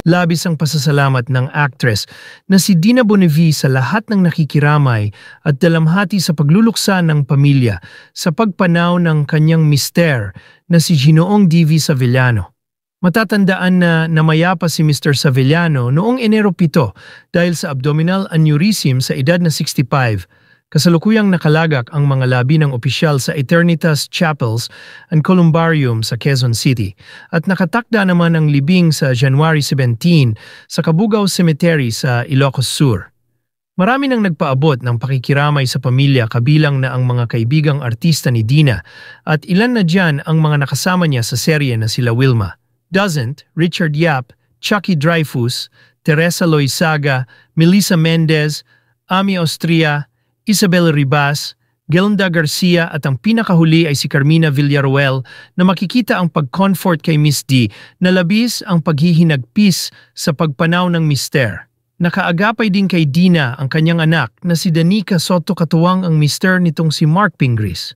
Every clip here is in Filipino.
Labis ang pasasalamat ng actress na si Dina Bonnevie sa lahat ng nakikiramay at dalamhati sa pagluluksa ng pamilya sa pagpanaw ng kanyang mister na si Ginoong D.V. Savillano. Matatandaan na namayapa si Mr. Savillano noong Enero 7 dahil sa abdominal aneurysm sa edad na 65. Kasalukuyang nakalagak ang mga labi ng opisyal sa Eternitas Chapels and Columbarium sa Quezon City at nakatakda naman ang libing sa January 17 sa Cabugao Cemetery sa Ilocos Sur. Marami nang nagpaabot ng pakikiramay sa pamilya kabilang na ang mga kaibigang artista ni Dina at ilan na dyan ang mga nakasama niya sa serye na sila Wilma, Doesn't, Richard Yap, Chucky Dreyfus, Teresa Loizaga, Melissa Mendez, Ami Austria, Isabel Ribas, Gelda Garcia at ang pinakahuli ay si Carmina Villaruel na makikita ang pag-comfort kay Miss D na labis ang paghihinagpis sa pagpanaw ng mister. Nakaagapay din kay Dina ang kanyang anak na si Danica Soto Katuwang ang mister nitong si Mark Pingris.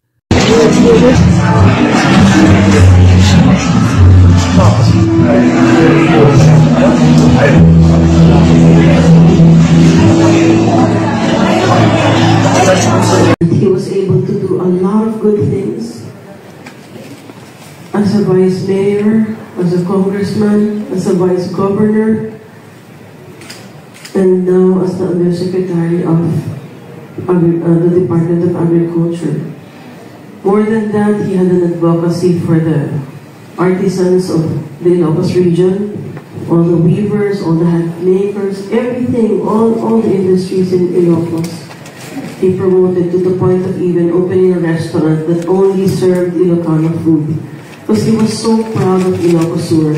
He was able to do a lot of good things as a vice mayor, as a congressman, as a vice governor, and now as the undersecretary of the Department of Agriculture. More than that, he had an advocacy for the artisans of the Ilocos region, all the weavers, all the hat makers, everything, all the industries in Ilocos. He promoted to the point of even opening a restaurant that only served Ilocano food. Because he was so proud of Ilocos Sur.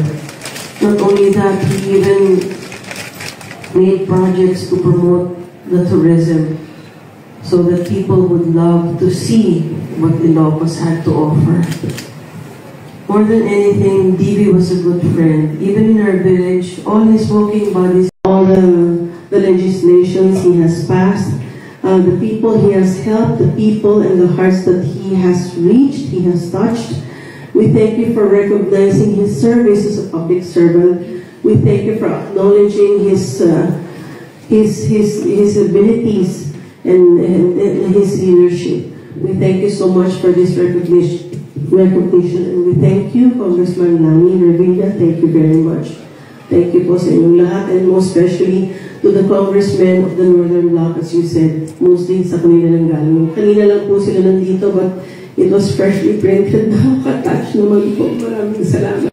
Not only that, he even made projects to promote the tourism so that people would love to see what Ilocos had to offer. More than anything, D.V. was a good friend. Even in our village, all his smoking buddies, all the legislations he has passed, the people he has helped, the people and the hearts that he has reached, he has touched. We thank you for recognizing his service as a public servant. We thank you for acknowledging his abilities and his leadership. We thank you so much for this recognition, and we thank you, Congressman Lani Revilla. Thank you very much. Thank you po sa inyong lahat, and most especially to the congressmen of the Northern Bloc, as you said, mostly sa kanila lang galing. Kanina lang po sila nandito, but it was freshly printed. Nakaka-touch naman po. Maraming salamat.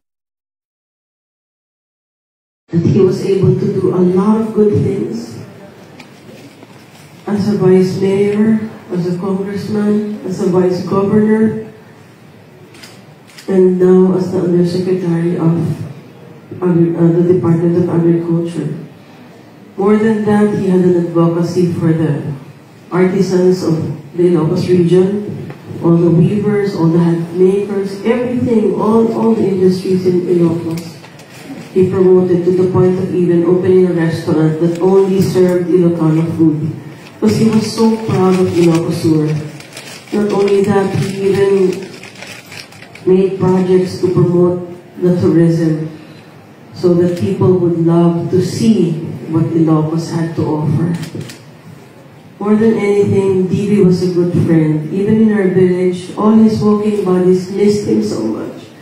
That he was able to do a lot of good things as a vice mayor, as a congressman, as a vice governor, and now as the undersecretary of the Department of Agriculture. More than that, he had an advocacy for the artisans of the Ilocos region, all the weavers, all the hat makers, everything, all the industries in Ilocos. He promoted to the point of even opening a restaurant that only served Ilocano food. Because he was so proud of Ilocos Sur. Not only that, he even made projects to promote the tourism so that people would love to see what Ilocos had to offer. More than anything, D.V. was a good friend. Even in our village, all his smoking buddies missed him so much.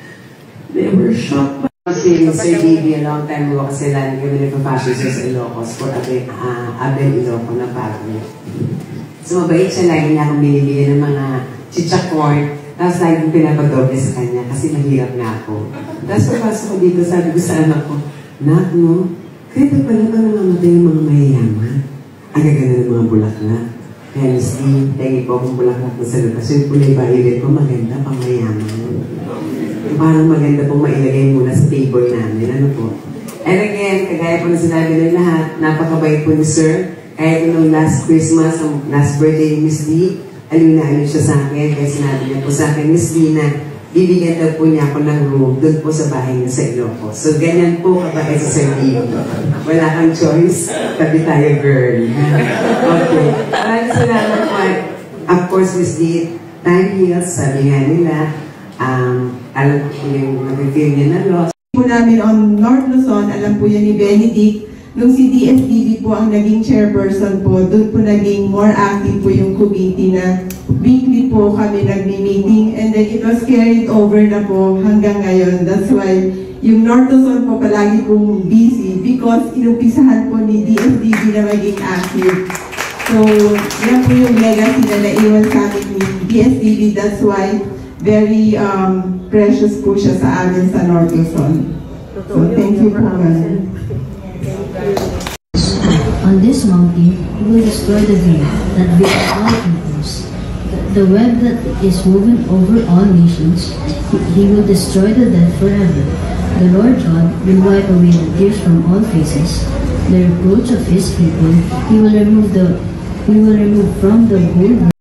They were shocked by si Sir D.V. a long time ago kasi lagi kami nagpa-fashion sa Ilocos for Abel Iloco na parang. So mabait siya, lagi niya akong binibili ng mga chichacorn. Tapos lagi kong pinapadoble sa kanya kasi mahirap nga ako. Tapos pagpasok ko dito, sabi ko sa anak ko, "Nak, no? Kaya pala ka namamatay yung mga mayayaman. Ang gaganda ng mga bulaklak. Kaya Miss D, lagi po akong bulaklak na sa lupa. So yung kulay violet ko, maganda pang mayaman. Parang maganda pong mailagay muna sa table namin. Ano po? And again, kagaya po na sinabi ng lahat, napakabait po ni Sir. Kahit nung last Christmas, ang last birthday ni Miss D, aliw na aliw siya sa akin. Kaya sinabi niya po sa akin, Miss D, na bibigyan daw po niya ako ng room doon po sa bahay niya sa Ilocos. So, ganyan po kapag sa Sir Dino. Wala kang choice, tabi tayo, girl. Okay. Maraming salamat po. Of course, Miss D, time heals, sabi nga nila, alam ko yung mag-feel niya na loss. Po namin on North Luzon, alam po yan ni Benedict, nung si DSDB po ang naging chairperson po, doon po naging more active po yung committee na weekly po kami nagmi-meeting, and then it was carried over na po hanggang ngayon. That's why yung North Luzon po palagi pong busy because inumpisahan po ni DSDB na maging active. So, yan po yung legacy na naiwan sa amin ni DSDB. That's why very precious po siya sa amin sa North Luzon. So, thank you po, ma'am. On this mountain, he will destroy the veil that veils all peoples. The web that is woven over all nations, he will destroy the dead forever. The Lord God will wipe away the tears from all faces. The reproach of his people, he will remove from the whole world.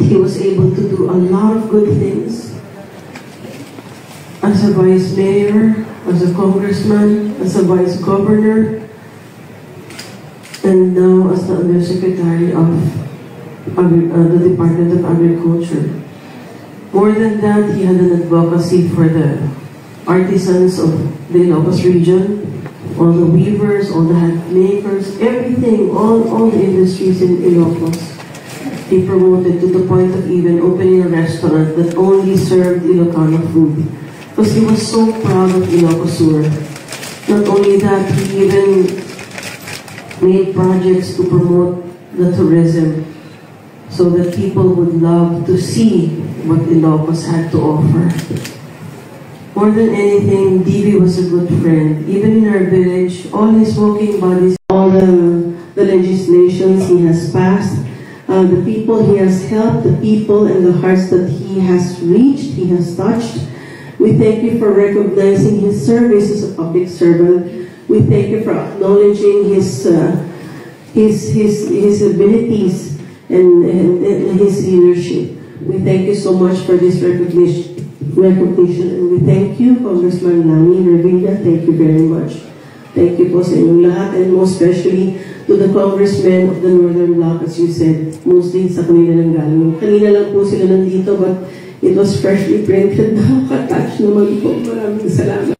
He was able to do a lot of good things as a vice mayor, as a congressman, as a vice governor, and now as the undersecretary of the Department of Agriculture. More than that, he had an advocacy for the artisans of the Ilocos region, all the weavers, all the hat makers, everything, all the industries in Ilocos. He promoted to the point of even opening a restaurant that only served Ilocano food. Because he was so proud of Ilocosur. Not only that, he even made projects to promote the tourism so that people would love to see what Ilocos had to offer. More than anything, DB was a good friend. Even in our village, all his working bodies, all the legislations he has passed, the people he has helped, the people and the hearts that he has reached, he has touched. We thank you for recognizing his service as a public servant. We thank you for acknowledging his abilities and his leadership. We thank you so much for this recognition, and we thank you, Congressman Lani Revilla. Thank you very much. Thank you po sa inyong lahat, and most especially to the congressmen of the Northern Bloc, as you said, mostly sa kanila nang galing. Kanina lang po sila nandito, but it was freshly printed. Nakaka-touch naman po. Maraming salamat.